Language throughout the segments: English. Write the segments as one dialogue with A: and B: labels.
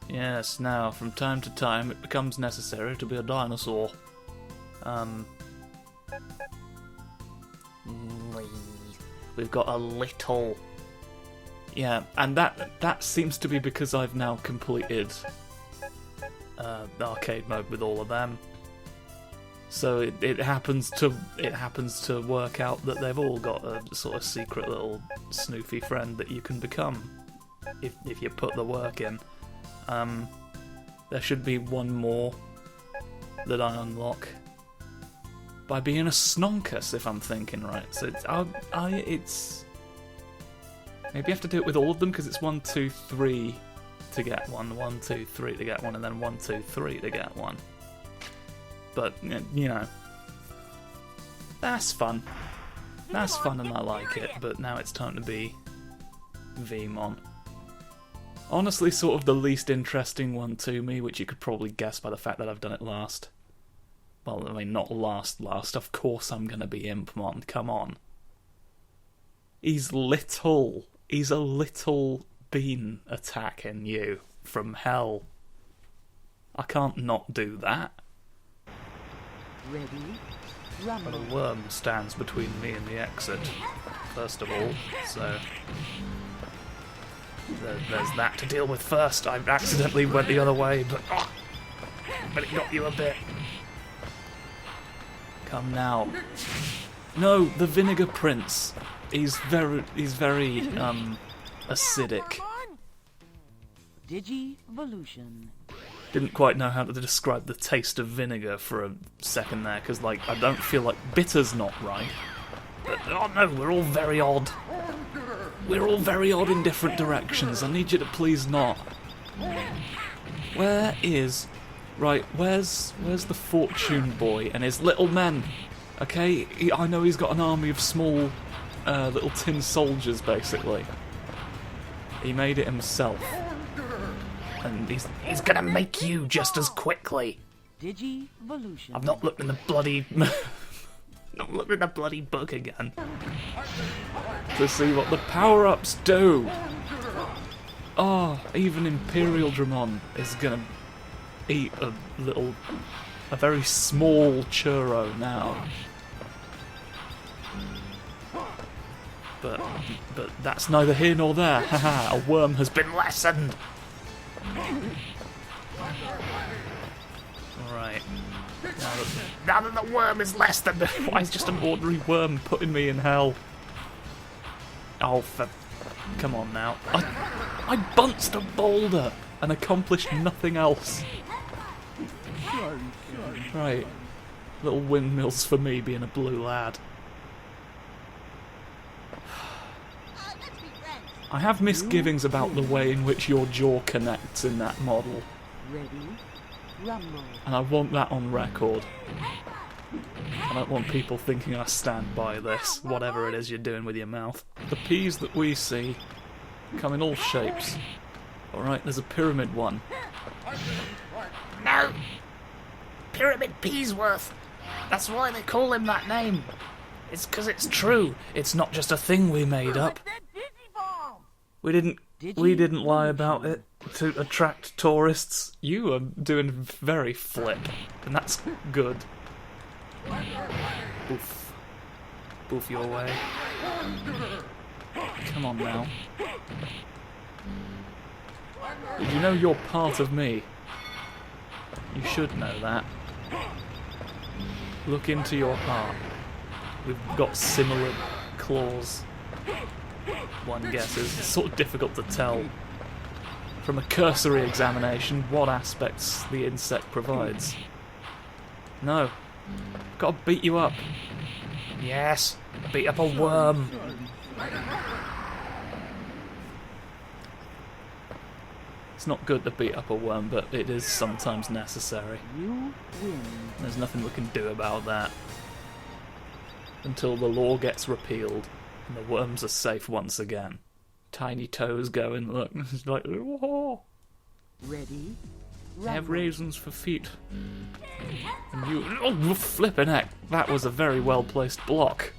A: Yes, now, from time to time, it becomes necessary to be a dinosaur. We've got a little... Yeah, and that seems to be because I've now completed arcade mode with all of them. So it happens to work out that they've all got a sort of secret little snoofy friend that you can become if you put the work in. There should be one more that I unlock by being a Snonkus, if I'm thinking right. So it's maybe you have to do it with all of them because it's 1, 2, 3 to get one, 1, 2, 3 to get one, and then 1, 2, 3 to get one. But you know, that's fun. That's fun, and I like it. But now it's time to be Veemon. Honestly, sort of the least interesting one to me, which you could probably guess by the fact that I've done it last. Well, I mean, not last. Of course I'm going to be Impmon, come on. He's little. He's a little bean attacking you from hell. I can't not do that.
B: Ready?
A: But a worm stands between me and the exit, first of all, so... There's that to deal with first. I accidentally went the other way, but it got you a bit. Come now. No, the Vinegar Prince. He's very acidic.
B: Digivolution.
A: Didn't quite know how to describe the taste of vinegar for a second there, because like I don't feel like bitter's not right. But oh no, we're all very odd. We're all very odd in different directions. I need you to please not. Where's the Fortune Boy and his little men? Okay, I know he's got an army of small little tin soldiers, basically. He made it himself. And he's gonna make you just as quickly.
B: Digivolution.
A: I've not looked in the bloody... Not look at the bloody book again to see what the power-ups do. Oh, even Imperial Dramon is gonna eat a very small churro now. But that's neither here nor there. Haha, a worm has been lessened. Right. Now that the worm is less than... Why is just an ordinary worm putting me in hell? Oh, come on now. I bunched a boulder and accomplished nothing else. Right. Little windmills for me being a blue lad. I have misgivings about the way in which your jaw connects in that model.
B: Ready? Rumble.
A: And I want that on record. I don't want people thinking I stand by this, whatever it is you're doing with your mouth. The peas that we see come in all shapes. Alright, there's a pyramid one.
C: No! Pyramid Peasworth! That's why they call him that name. It's because it's true.
A: It's not just a thing we made up. We didn't lie about it to attract tourists. You are doing very flip, and that's good. Boof. Boof your way. Come on now. Did you know you're part of me? You should know that. Look into your heart. We've got similar claws. One guesses. It's sort of difficult to tell from a cursory examination what aspects the insect provides. No. Gotta beat you up.
C: Yes, beat up a worm.
A: It's not good to beat up a worm, but it is sometimes necessary.
B: You win.
A: There's nothing we can do about that. Until the law gets repealed and the worms are safe once again. Tiny toes going, look, it's like, whoa.
B: Ready?
A: I have raisins for feet. And you, oh, flippin' heck, that was a very well placed block.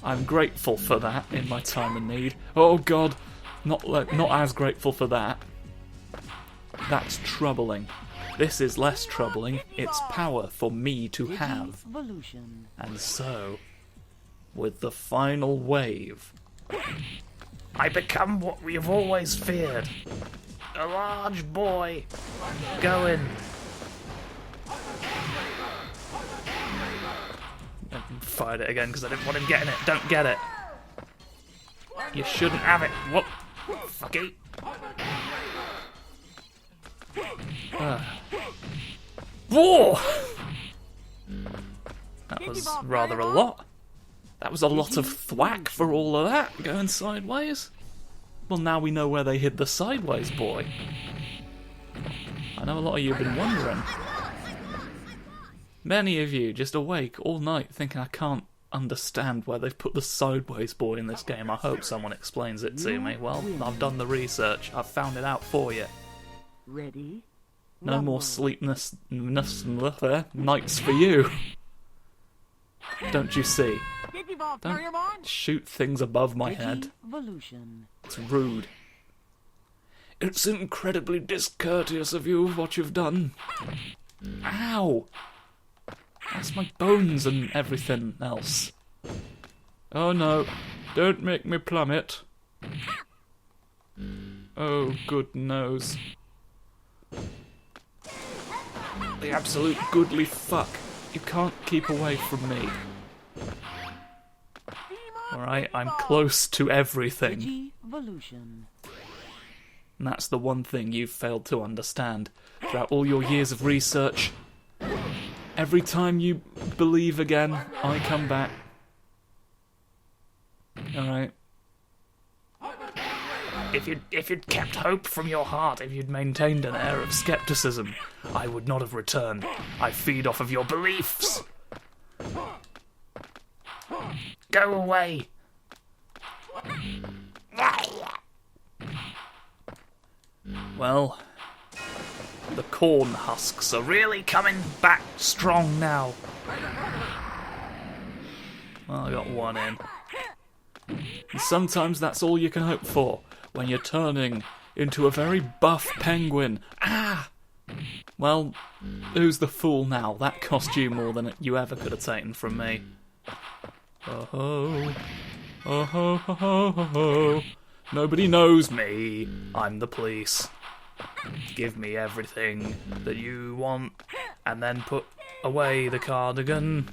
A: I'm grateful for that in my time of need. Oh god, not as grateful for that. That's troubling. This is less troubling. It's power for me to have.
B: Digivolution.
A: And so, with the final wave,
C: I become what we have always feared. A large boy. Go in.
A: I fired it again because I didn't want him getting it. Don't get it. You shouldn't have it. What?
C: Fucky.
A: Whoa! That was rather a lot. That was a lot of thwack for all of that going sideways. Well, now we know where they hid the sideways boy. I know a lot of you have been wondering. Many of you just awake all night thinking I can't understand where they've put the sideways boy in this game. I hope someone explains it to me. Well, I've done the research. I've found it out for you.
B: Ready?
A: No more sleepless nights for you. Don't you see? Don't shoot things above my head.
B: Digivolution.
A: It's rude. It's incredibly discourteous of you what you've done. Ow! That's my bones and everything else. Oh no, don't make me plummet. Oh, good nose. The absolute goodly fuck. You can't keep away from me. Alright, I'm close to everything.
B: Digivolution.
A: And that's the one thing you've failed to understand. Throughout all your years of research, every time you believe again, I come back. Alright.
C: If you'd kept hope from your heart,
A: If you'd maintained an air of skepticism, I would not have returned. I feed off of your beliefs.
C: go away.
A: Well, the corn husks are really coming back strong now. Well, I got one in. And sometimes that's all you can hope for when you're turning into a very buff penguin. Ah! Well, who's the fool now? That cost you more than you ever could have taken from me. Oh ho. Oh ho ho ho ho ho. Nobody knows me. I'm the police. Give me everything that you want and then put away the cardigan.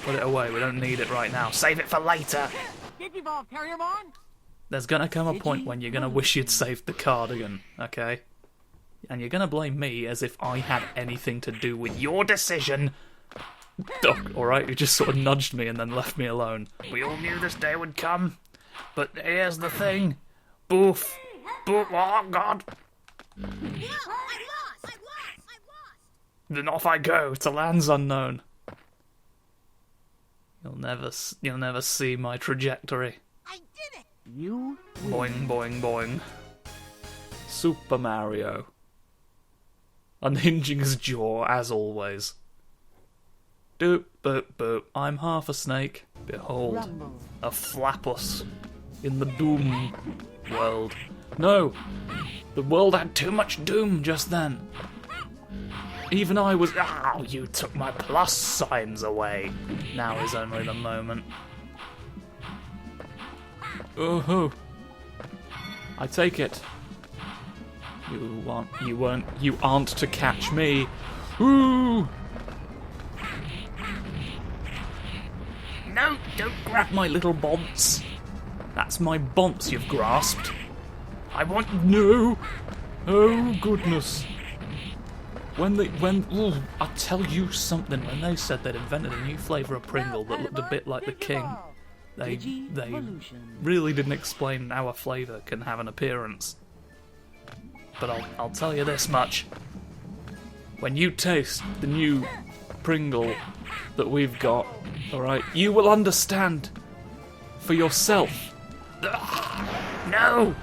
A: Put it away, we don't need it right now. Save it for later. There's gonna come a point when you're gonna wish you'd saved the cardigan, okay? And you're gonna blame me as if I had anything to do with your decision. Alright, you just sort of nudged me and then left me alone.
C: We all knew this day would come, but here's the thing. Boof. Boof. Oh, God.
D: No, I lost.
C: Then off I go.
A: To lands unknown. You'll never see my trajectory.
D: I did it.
B: You
A: Boing, boing, boing. Super Mario. Unhinging his jaw, as always. Doop, boop, boop. I'm half a snake. Behold,
B: rumble.
A: a flapless in the doom world. No! The world had too much doom just then. Even I was...
C: Oh, you took my plus signs away.
A: Now is only the moment. Oh, I take it. You aren't to catch me. Ooh!
C: No, don't grab.
A: Grab my little bonts. That's my bonts you've grasped.
C: I want.
A: No! Oh, goodness. I'll tell you something. When they said they'd invented a new flavour of Pringle that looked a bit like the king, they really didn't explain how a flavour can have an appearance. But I'll tell you this much. When you taste the new Pringle that we've got, alright, you will understand for yourself.
C: No!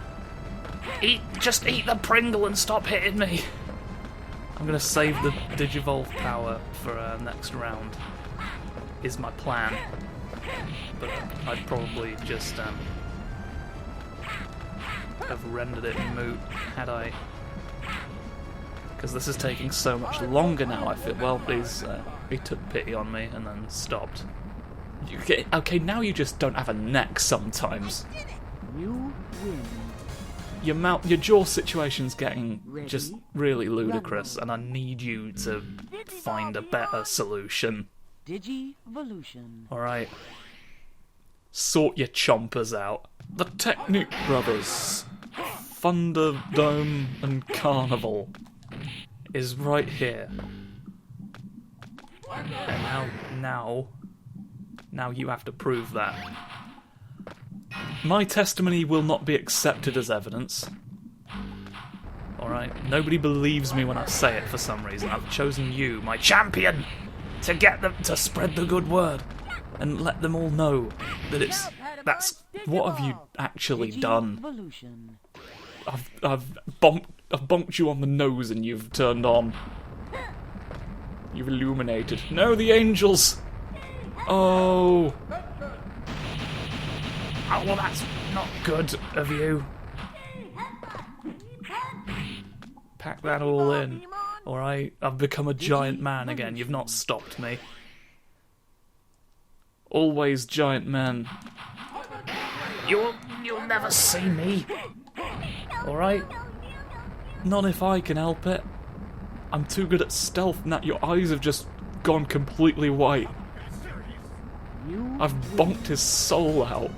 C: Just eat the Pringle and stop hitting me.
A: I'm gonna save the Digivolve power for next round, is my plan. But I'd probably just have rendered it moot had I. Because this is taking so much longer now, I feel. Well, he took pity on me and then stopped. Okay, now you just don't have a neck sometimes.
B: You win.
A: Your jaw situation's getting just really ludicrous, and I need you to find a better solution.
B: Digivolution.
A: Alright. Sort your chompers out. The Technique Brothers, Thunderdome and Carnival is right here. And now you have to prove that. My testimony will not be accepted as evidence. Alright? Nobody believes me when I say it for some reason. I've chosen you, my champion, to get them to spread the good word and let them all know that that's what have you actually done? I've bonked you on the nose and you've turned on. You've illuminated. No, the angels! Oh!
C: Oh, well, that's not good of you.
A: Pack that all in. Alright, I've become a giant man again. You've not stopped me. Always giant man.
C: You'll never see me.
A: Alright? Not if I can help it. I'm too good at stealth and that your eyes have just gone completely white. I've bonked his soul out.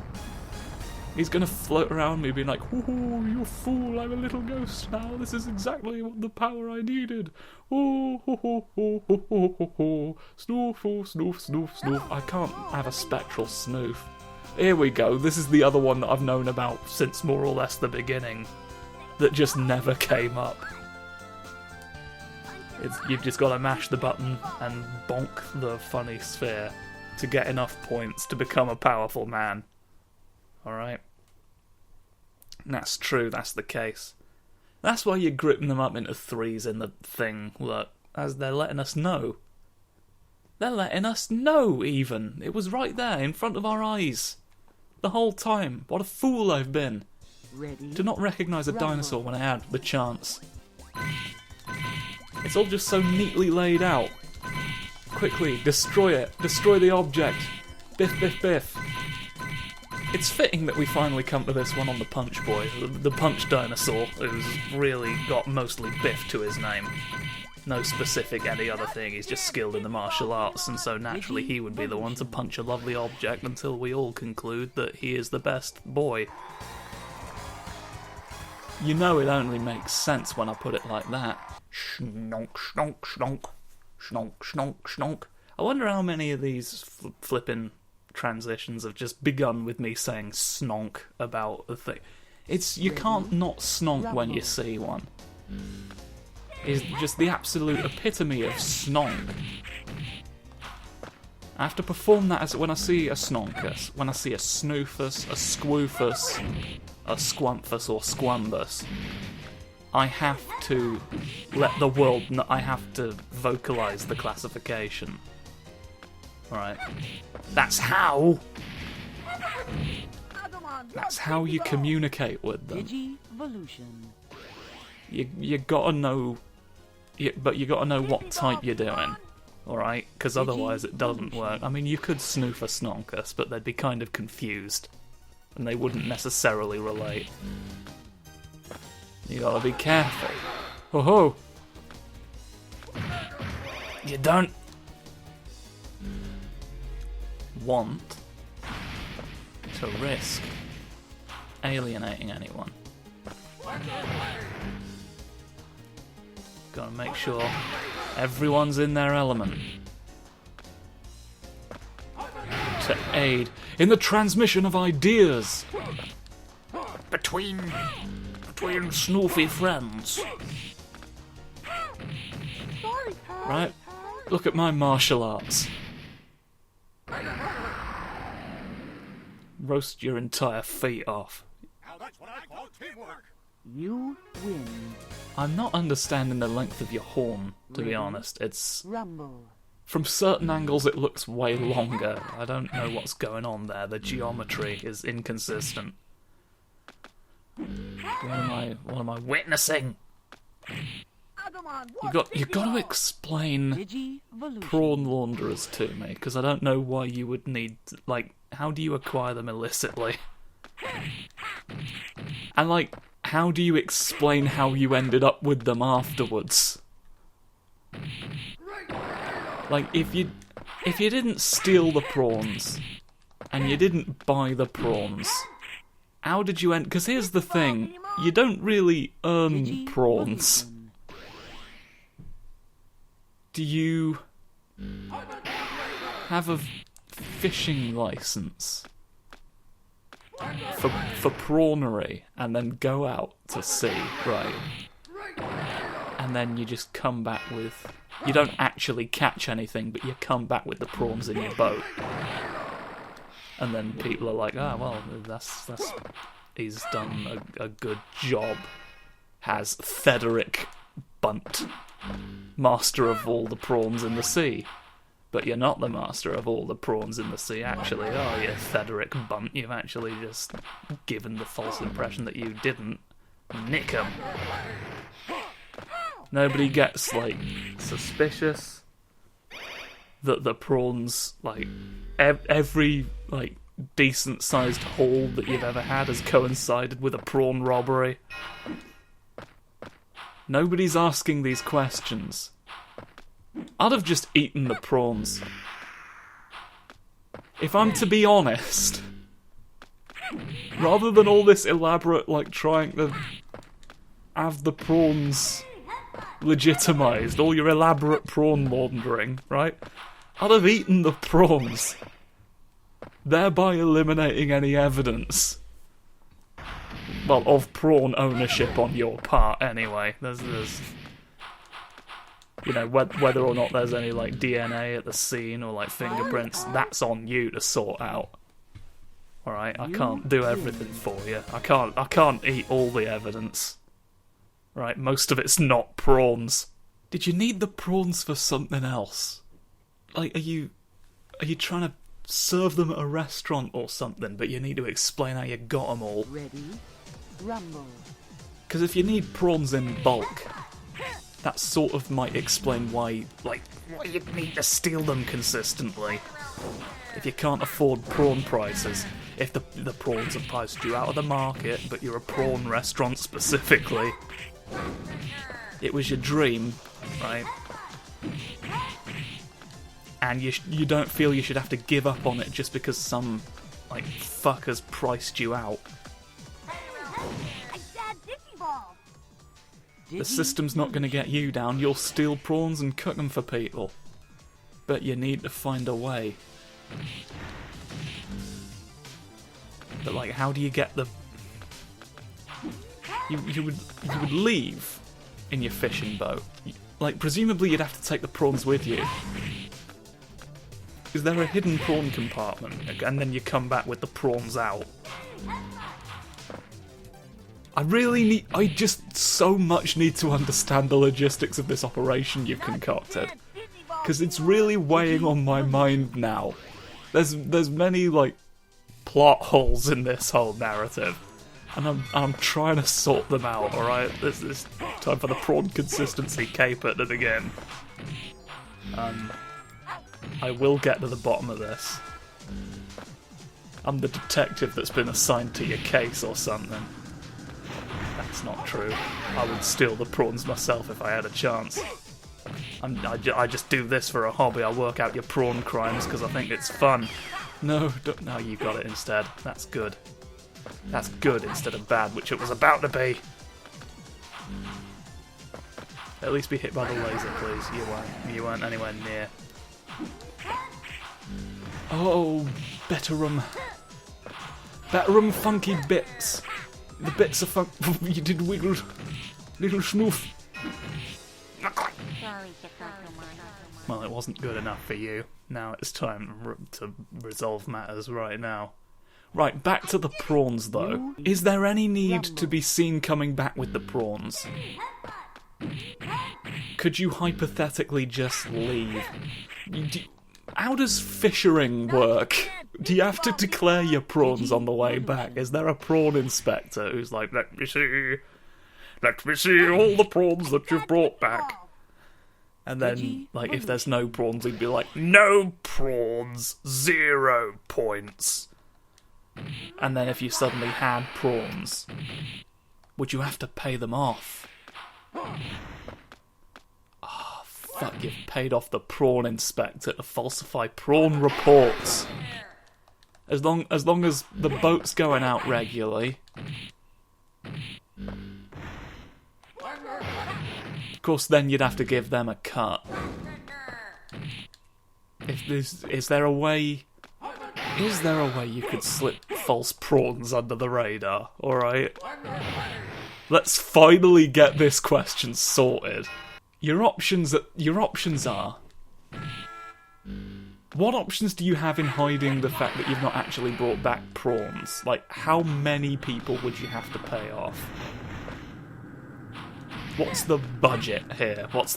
A: He's gonna float around me being like, "Ooh, you fool, I'm a little ghost now. This is exactly what the power I needed. Ooh, hoo, hoo, hoo, hoo, hoo, hoo, hoo. Snoof, ooh, snoof, snoof, snoof." I can't have a spectral snoof. Here we go. This is the other one that I've known about since more or less the beginning. That just never came up. You've just got to mash the button and bonk the funny sphere to get enough points to become a powerful man. Alright? That's true, that's the case. That's why you're gripping them up into threes in the thing, look, as they're letting us know. They're letting us know, even. It was right there, in front of our eyes. The whole time. What a fool I've been.
B: Ready?
A: To not recognise a dinosaur when I had the chance. It's all just so neatly laid out. Quickly, destroy it. Destroy the object. Biff, biff, biff. It's fitting that we finally come to this one on the Punch Boy, the Punch Dinosaur, who's really got mostly Biff to his name. No specific any other thing, he's just skilled in the martial arts, and so naturally he would be the one to punch a lovely object until we all conclude that he is the best boy. You know it only makes sense when I put it like that. Schnonk, schnonk, schnonk. Schnonk, schnonk, schnonk. I wonder how many of these flipping transitions have just begun with me saying snonk about the thing. You can't not snonk when you see one. It's just the absolute epitome of snonk. I have to perform that as when I see a snonkus, when I see a snoofus, a squoofus, a squumpus or squumbus. I have to let the world know, I have to vocalise the classification. Alright. That's how you communicate with them.
B: Digivolution.
A: You gotta know, but you gotta know what type you're doing. Alright? Because otherwise it doesn't work. I mean, you could snoof a snonkus, but they'd be kind of confused. And they wouldn't necessarily relate. You gotta be careful. Ho ho! You don't want to risk alienating anyone. Gotta make sure everyone's in their element. To aid in the transmission of ideas between snoofy friends. Right? Look at my martial arts. Roast your entire feet off.
E: Now that's what I call teamwork.
B: You win.
A: I'm not understanding the length of your horn, to be honest. It's...
B: Rumble.
A: From certain angles it looks way longer. I don't know what's going on there. The geometry is inconsistent. What am I
C: Witnessing.
A: You got to explain
B: Digivolution.
A: prawn launderers to me, because I don't know why you would need, like, how do you acquire them illicitly? And, like, how do you explain how you ended up with them afterwards? Like, if you didn't steal the prawns, and you didn't buy the prawns, how did you end? Because here's the thing, you don't really earn prawns. Do you have a fishing license for prawnery and then go out to sea, right? And then you just come back with... You don't actually catch anything, but you come back with the prawns in your boat. And then people are like, oh, well, that's he's done a good job. Has Thederick Bunt, master of all the prawns in the sea. But you're not the master of all the prawns in the sea, actually, are you, Thederick Bunt? You've actually just given the false impression that you didn't nick 'em. Nobody gets, like, suspicious that the prawns, like, every, like, decent-sized haul that you've ever had has coincided with a prawn robbery. Nobody's asking these questions. I'd have just eaten the prawns. If I'm to be honest, rather than all this elaborate, like, trying to have the prawns legitimised, all your elaborate prawn laundering, right? I'd have eaten the prawns, thereby eliminating any evidence. Well, of prawn ownership on your part, anyway. There's you know, whether or not there's any, like, DNA at the scene or, like, fingerprints, that's on you to sort out. Alright, I can't do everything for you. I can't eat all the evidence. Right, most of it's not prawns. Did you need the prawns for something else? Like, are you trying to serve them at a restaurant or something, but you need to explain how you got them all?
B: Ready, rumble.
A: Because if you need prawns in bulk, that sort of might explain why, like,
C: Why you need to steal them consistently.
A: if you can't afford prawn prices, if the prawns have priced you out of the market, but you're a prawn restaurant specifically, it was your dream, right? And you don't feel you should have to give up on it just because some, like, fuckers priced you out.
D: I said Digiball.
A: The system's not going to get you down. You'll steal prawns and cook them for people. But you need to find a way. But, like, how do you get the... You would leave in your fishing boat. Like, presumably you'd have to take the prawns with you. Is there a hidden prawn compartment? And then you come back with the prawns out. I just so much need to understand the logistics of this operation you've concocted. Because it's really weighing on my mind now. There's many, like, plot holes in this whole narrative. And I'm trying to sort them out, alright? This is time for the prawn consistency caper to begin. I will get to the bottom of this. I'm the detective that's been assigned to your case or something. That's not true. I would steal the prawns myself if I had a chance. I just do this for a hobby. I work out your prawn crimes because I think it's fun. No, no, you got it instead. That's good. That's good instead of bad, which it was about to be. At least be hit by the laser, please. You weren't anywhere near. Oh, better 'em funky bits. The bits are fun. You did wiggle, little smooth. Well, it wasn't good enough for you. Now it's time to resolve matters right now. Right, back to the prawns though. Is there any need to be seen coming back with the prawns? Could you hypothetically just leave? How does fishing work Do you have to declare your prawns on the way back? Is there a prawn inspector who's like, let me see all the prawns that you've brought back? And then, like, if there's no prawns, he'd be like, no prawns, 0 points. And then if you suddenly had prawns, would you have to pay them off? Oh, fuck, you've paid off the prawn inspector to falsify prawn reports. As long as the boat's going out regularly. Of course, then you'd have to give them a cut. Is there a way you could slip false prawns under the radar? Alright? Let's finally get this question sorted. Your options are... What options do you have in hiding the fact that you've not actually brought back prawns? Like, how many people would you have to pay off? What's the budget here? What's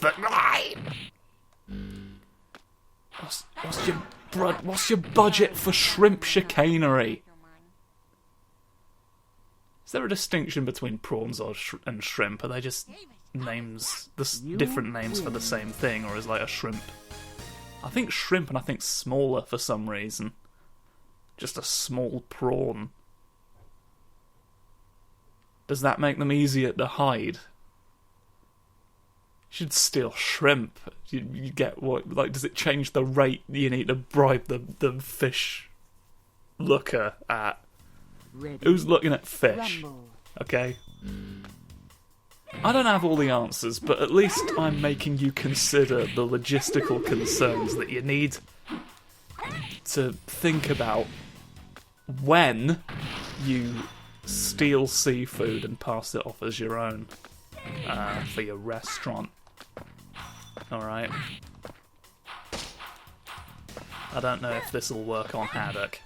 A: your budget for shrimp chicanery? Is there a distinction between prawns and shrimp? Are they just names, different names for the same thing, or is like a shrimp? I think shrimp and I think smaller for some reason. Just a small prawn. Does that make them easier to hide? You should steal shrimp. You get what? Like, does it change the rate you need to bribe the fish looker at? Who's looking at fish? Okay. I don't have all the answers, but at least I'm making you consider the logistical concerns that you need to think about when you steal seafood and pass it off as your own for your restaurant. Alright. I don't know if this will work on Haddock.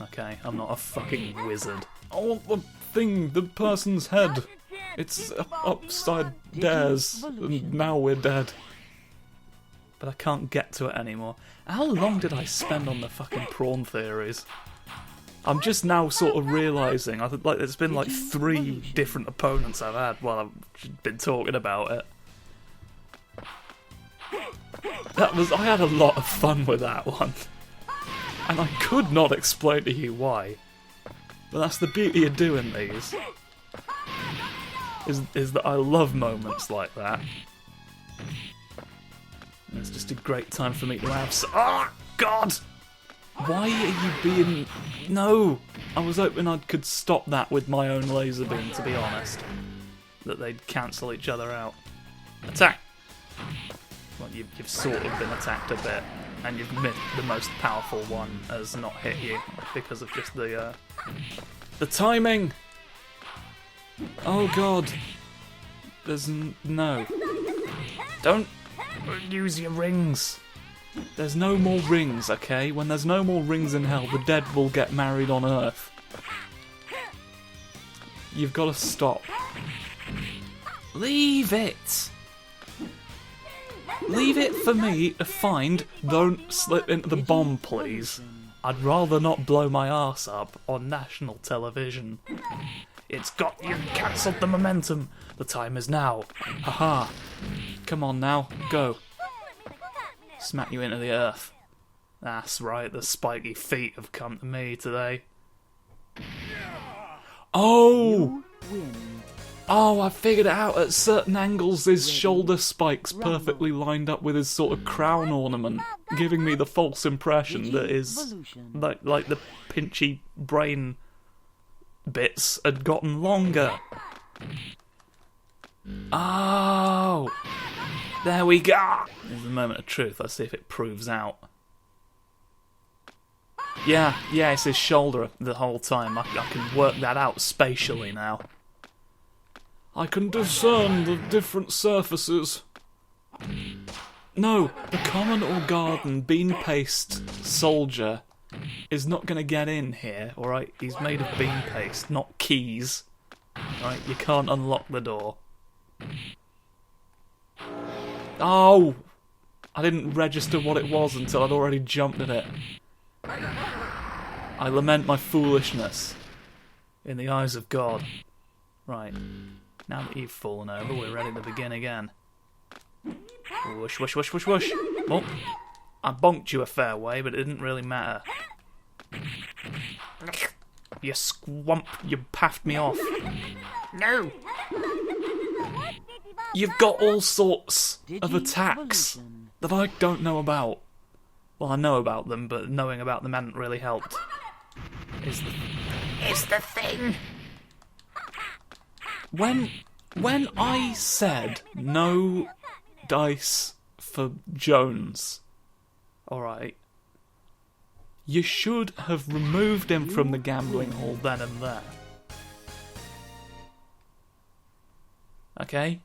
A: Okay, I'm not a fucking wizard. I want the thing, the person's head. It's upside dares, and now we're dead. But I can't get to it anymore. How long did I spend on the fucking prawn theories? I'm just now sort of realising, like, it's been like 3 different opponents I've had while I've been talking about it. I had a lot of fun with that one. And I could not explain to you why. But that's the beauty of doing these. Is that I love moments like that. And it's just a great time for me to have oh, God! Why are you being... No! I was hoping I could stop that with my own laser beam, to be honest. That they'd cancel each other out. Attack! Well, you've sort of been attacked a bit, and you've missed the most powerful one has not hit you because of just the timing. Oh God! There's no. Don't use your rings. There's no more rings, okay? When there's no more rings in hell, the dead will get married on Earth. You've got to stop. Leave it. Leave it for me to find. Don't slip into the bomb, please. I'd rather not blow my arse up on national television. You've cancelled the momentum. The time is now. Haha. Come on now, go. Smack you into the earth. That's right, the spiky feet have come to me today. Oh! Oh, I figured it out. At certain angles, his shoulder spikes perfectly lined up with his sort of crown ornament, giving me the false impression that his, like the pinchy brain bits had gotten longer. Oh! There we go! There's a moment of truth. Let's see if it proves out. Yeah, it's his shoulder the whole time. I can work that out spatially now. I can discern the different surfaces. No, the common or garden bean paste soldier is not going to get in here, alright? He's made of bean paste, not keys. Alright, you can't unlock the door. Oh! I didn't register what it was until I'd already jumped at it. I lament my foolishness in the eyes of God. Right. Now that you've fallen over, we're ready to begin again. Whoosh, whoosh, whoosh, whoosh, whoosh. Oh, I bonked you a fair way, but it didn't really matter. You squump, you paffed me off.
C: No!
A: You've got all sorts of
B: Digi
A: attacks
B: evolution.
A: that I don't know about. Well, I know about them, but knowing about them hadn't really helped.
C: It's the thing!
A: When I said no dice for Jones, alright, you should have removed him from the gambling hall then and there. Okay?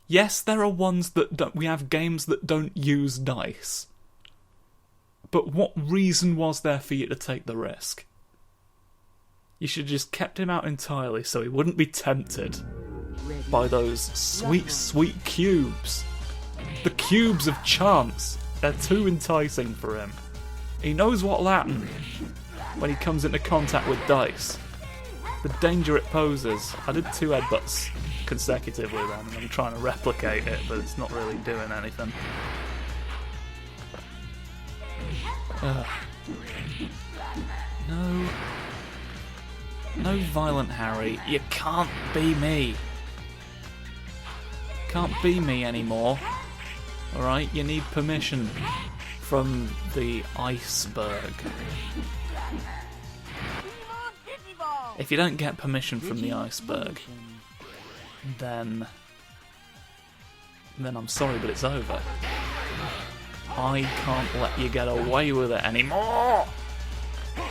A: Yes, there are ones that don't. We have games that don't use dice. But what reason was there for you to take the risk? You should have just kept him out entirely so he wouldn't be tempted by those sweet, sweet cubes. The cubes of chance. They're too enticing for him. He knows what'll happen when he comes into contact with dice. The danger it poses. I did 2 headbutts consecutively then, and I'm trying to replicate it, but it's not really doing anything. No violent Harry. You can't be me. Can't be me anymore. Alright, you need permission from the iceberg.
D: Veemon Digiball.
A: If you don't get permission from the iceberg, then I'm sorry, but it's over. I can't let you get away with it anymore.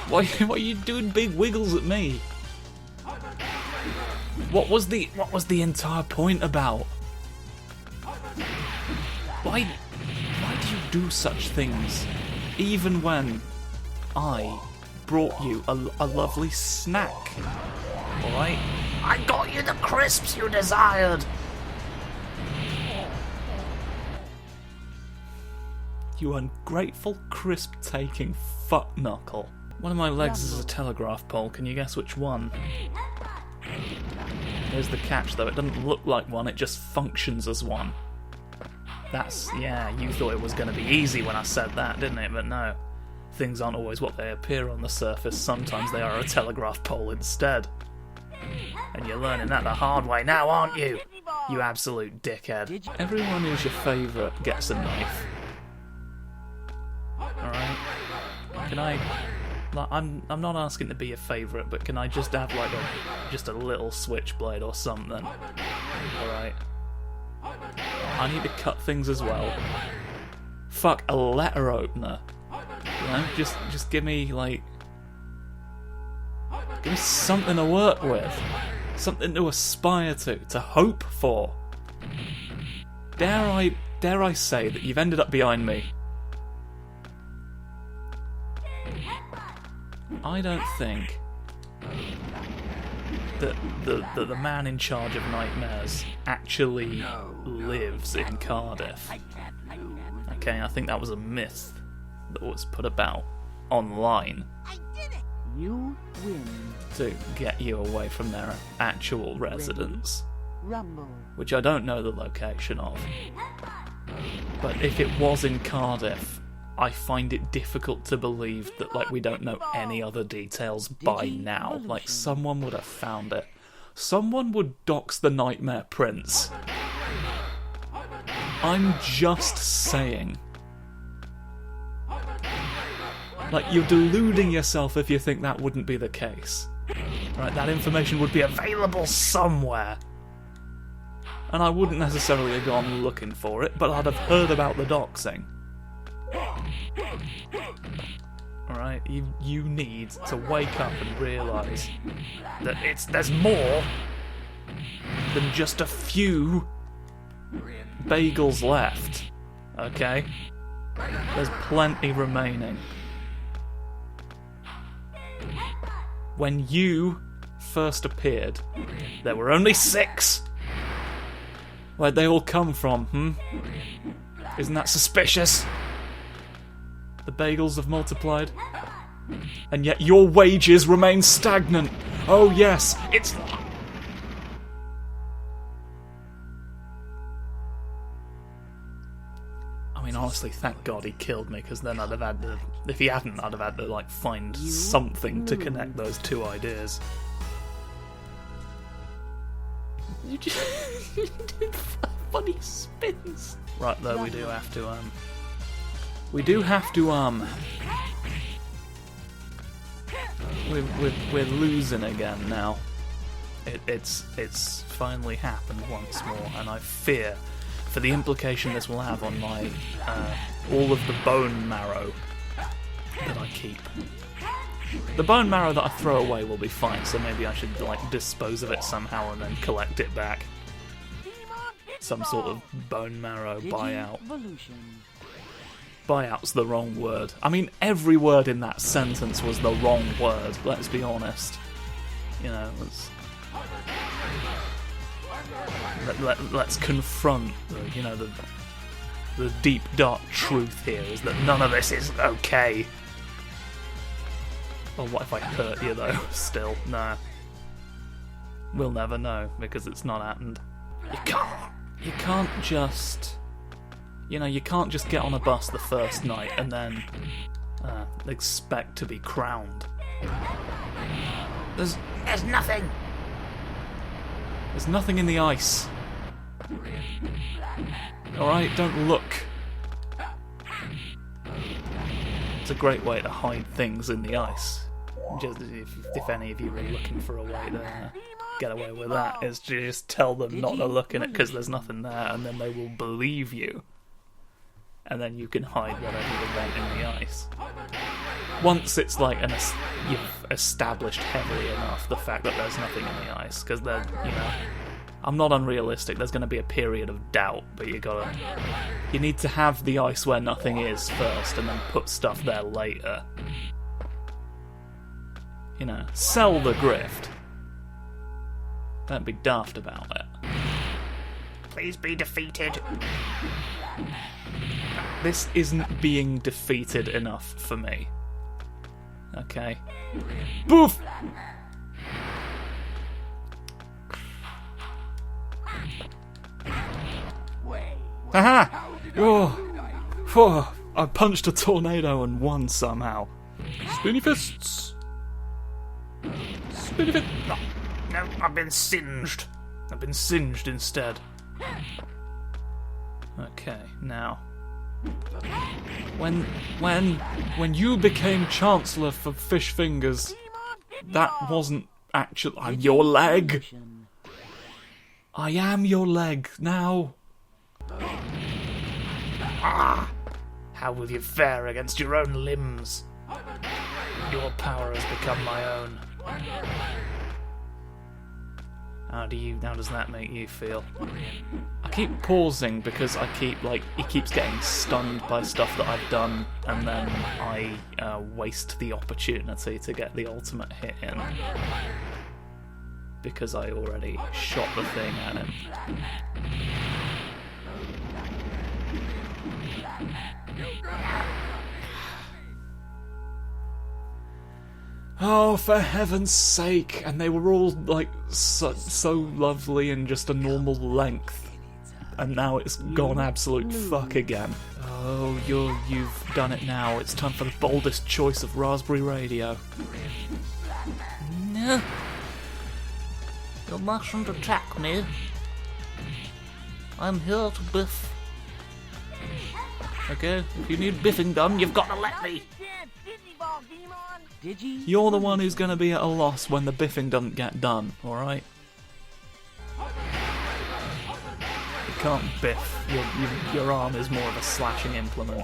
A: Why are you doing big wiggles at me? What was the entire point about? Why do you do such things, even when I brought you a lovely snack? Alright?
C: I got you the crisps you desired!
A: You ungrateful, crisp-taking fuck-knuckle. One of my legs is a telegraph pole, can you guess which one? Here's the catch though, it doesn't look like one, it just functions as one. Yeah, you thought it was going to be easy when I said that, didn't it? But no. Things aren't always what they appear on the surface, sometimes they are a telegraph pole instead. And you're learning that the hard way now, aren't you? You absolute dickhead. Everyone who's your favourite gets a knife. Alright? Can I... Like, I'm not asking to be your favourite, but can I just have like just a little switchblade or something? Alright. I need to cut things as well. Fuck, a letter opener. You know, just give me like... Give me something to work with. Something to aspire to hope for. Dare I say that you've ended up behind me? I don't think that the man in charge of nightmares actually lives in Cardiff. Okay, I think that was a myth that was put about online
B: You win.
A: to get you away from their actual residence,
B: Rumble.
A: which I don't know the location of. But if it was in Cardiff, I find it difficult to believe that like we don't know any other details by now. Like someone would have found it. Someone would dox the Nightmare Prince. I'm just saying. Like, you're deluding yourself if you think that wouldn't be the case. Right, that information would be available somewhere. And I wouldn't necessarily have gone looking for it, but I'd have heard about the doxing. Alright, you need to wake up and realise that there's more than just a few bagels left. Okay? There's plenty remaining. When you first appeared, there were only 6. Where'd they all come from, Isn't that suspicious? The bagels have multiplied. And yet your wages remain stagnant. Oh yes, it's... I mean, honestly, thank God he killed me, because then I'd have had to... If he hadn't, I'd have had to, like, find something to connect those two ideas. You just... you did funny spins. Right, though, we do have to, We're losing again now. It's finally happened once more, and I fear for the implication this will have on my all of the bone marrow that I keep. The bone marrow that I throw away will be fine, so maybe I should like dispose of it somehow and then collect it back. Some sort of bone marrow buyout. Buyout's the wrong word. I mean, every word in that sentence was the wrong word, let's be honest. You know, let's confront the deep dark truth here is that none of this is okay. Well, what if I hurt you though? Still, nah. We'll never know because it's not happened. You can't just, you can't just get on a bus the first night and then expect to be crowned. There's
C: nothing.
A: There's nothing in the ice. Alright, don't look. It's a great way to hide things in the ice. Just if any of you were looking for a way to get away with that, is to just tell them not to look in it because there's nothing there, and then they will believe you. And then you can hide whatever you want in the ice. Once it's like you've established heavily enough the fact that there's nothing in the ice, because they're, I'm not unrealistic. There's going to be a period of doubt, but you need to have the ice where nothing is first, and then put stuff there later. Sell the grift. Don't be daft about it.
C: Please be defeated.
A: This isn't being defeated enough for me. Okay. Boof! Haha! Oh, I punched a tornado and won somehow. Spinny fists! Spinny fists!
C: No, I've been singed.
A: I've been singed instead. Okay, now. When you became Chancellor for Fish Fingers, that wasn't actually... I'm your leg! I am your leg, now.
C: Ah! How will you fare against your own limbs? Your power has become my own.
A: How does that make you feel? I keep pausing because he keeps getting stunned by stuff that I've done, and then I waste the opportunity to get the ultimate hit in. Because I already shot the thing at him. Oh, for heaven's sake! And they were all, so lovely and just a normal length. And now it's gone absolute fuck again. Oh, you've done it now. It's time for the boldest choice of Raspberry Radio.
C: No. You mustn't attack me. I'm here to biff. Okay, if you need biffing done, you've got to let me.
A: You're the one who's going to be at a loss when the biffing doesn't get done, alright? You can't biff. Your arm is more of a slashing implement.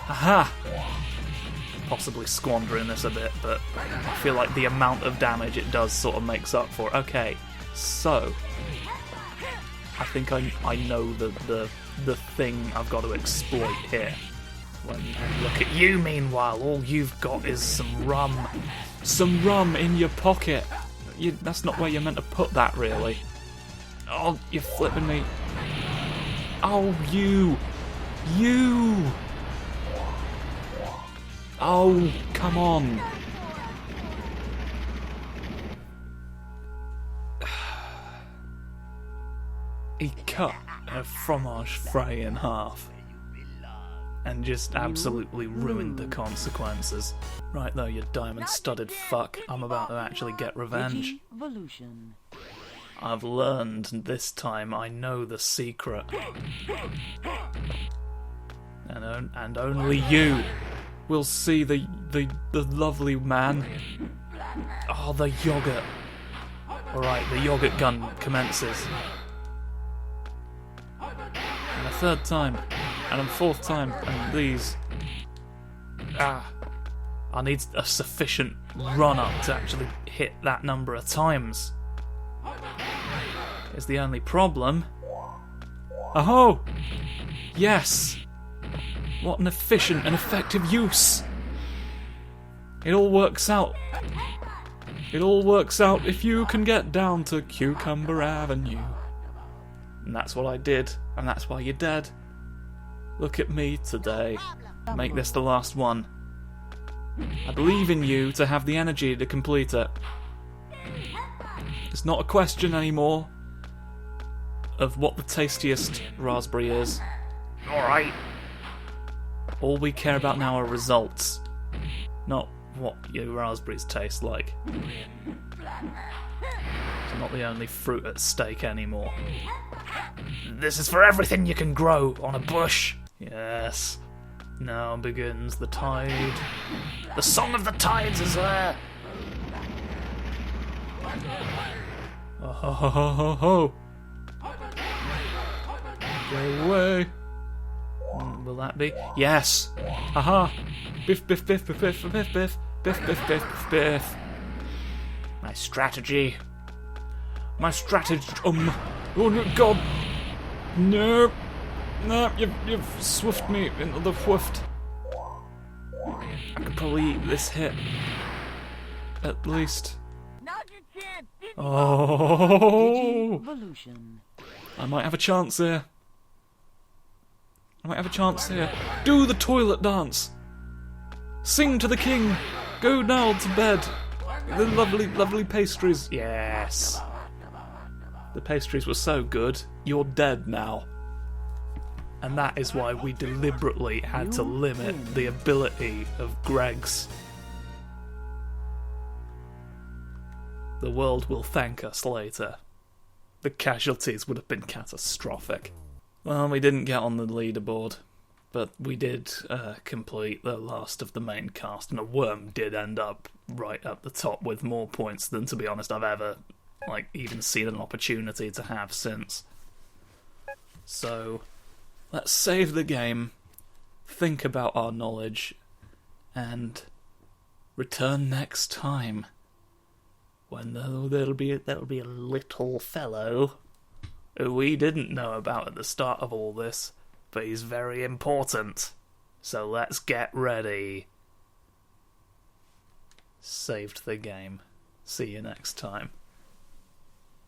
A: Aha! Possibly squandering this a bit, but I feel like the amount of damage it does sort of makes up for it. Okay, so... I think I know the thing I've got to exploit here. When look at you, meanwhile, all you've got is some rum. Some rum in your pocket. That's not where you're meant to put that, really. Oh, you're flipping me. Oh, you! Oh, come on. He cut a fromage fray in half and just absolutely ruined the consequences. Right though, you diamond-studded fuck, I'm about to actually get revenge.
B: Digivolution.
A: I've learned this time. I know the secret. And only you will see the lovely man. Oh, the yogurt. Alright, the yogurt gun commences. And a third time. And a fourth time. And these... I need a sufficient run-up to actually hit that number of times. Is the only problem. Oh! Yes! What an efficient and effective use! It all works out. It all works out if you can get down to Cucumber Avenue. And that's what I did, and that's why you're dead. Look at me today. Make this the last one. I believe in you to have the energy to complete it. It's not a question anymore of what the tastiest raspberry is.
C: Alright.
A: All we care about now are results, not what your raspberries taste like. It's not the only fruit at stake anymore.
C: This is for everything you can grow on a bush.
A: Yes. Now begins the tide.
C: The song of the tides is there.
A: Oh ho ho ho ho ho! Go away. Will that be? Yes! Haha! Biff biff biff biff biff biff biff biff biff biff biff biff. My strategy. My stratagem. Oh no, God! No! No, you've swift me into the whiffed. I could probably eat this hit. At least.
D: Now's your chance.
A: Oh!
B: Digivolution.
A: I might have a chance here. I might have a chance here. Do the toilet dance. Sing to the king. Go now to bed. The lovely, lovely pastries. Yes. The pastries were so good. You're dead now. And that is why we deliberately had to limit the ability of Greg's. The world will thank us later. The casualties would have been catastrophic. Well, we didn't get on the leaderboard, but we did complete the last of the main cast, and a worm did end up right at the top with more points than, to be honest, I've ever even seen an opportunity to have since. So, let's save the game, think about our knowledge, and return next time. When there'll be a little fellow who we didn't know about at the start of all this, but he's very important. So let's get ready. Saved the game. See you next time.